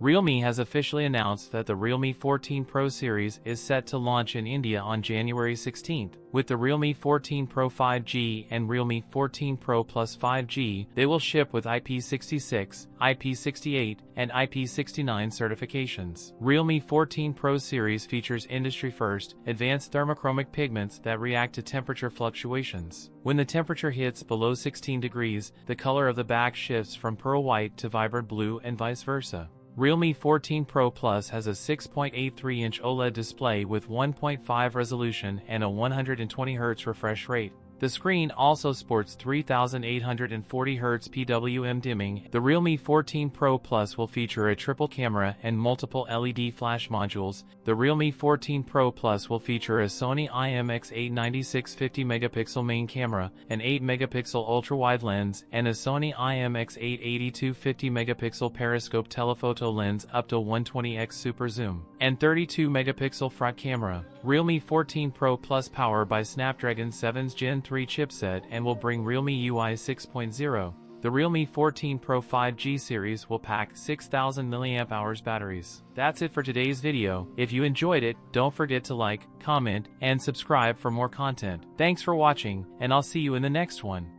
Realme has officially announced that the Realme 14 Pro series is set to launch in India on January 16th. With the Realme 14 Pro 5G and Realme 14 Pro Plus 5G, they will ship with IP66, IP68, and IP69 certifications. Realme 14 Pro series features industry-first, advanced thermochromic pigments that react to temperature fluctuations. When the temperature hits below 16 degrees, the color of the back shifts from pearl white to vibrant blue and vice versa. Realme 14 Pro Plus has a 6.83-inch OLED display with 1.5 resolution and a 120 Hz refresh rate. The screen also sports 3840 Hz PWM dimming. The Realme 14 Pro Plus will feature a triple camera and multiple LED flash modules. The Realme 14 Pro Plus will feature a Sony IMX8 9650 megapixel main camera, an 8 megapixel ultra-wide lens, and a Sony IMX8 8250 megapixel periscope telephoto lens up to 120x super zoom, and 32 megapixel front camera. Realme 14 Pro Plus powered by Snapdragon 7's Gen 3 chipset and will bring Realme UI 6.0. The Realme 14 Pro 5G series will pack 6000 mAh batteries. That's it for today's video. If you enjoyed it, don't forget to like, comment, and subscribe for more content. Thanks for watching, and I'll see you in the next one.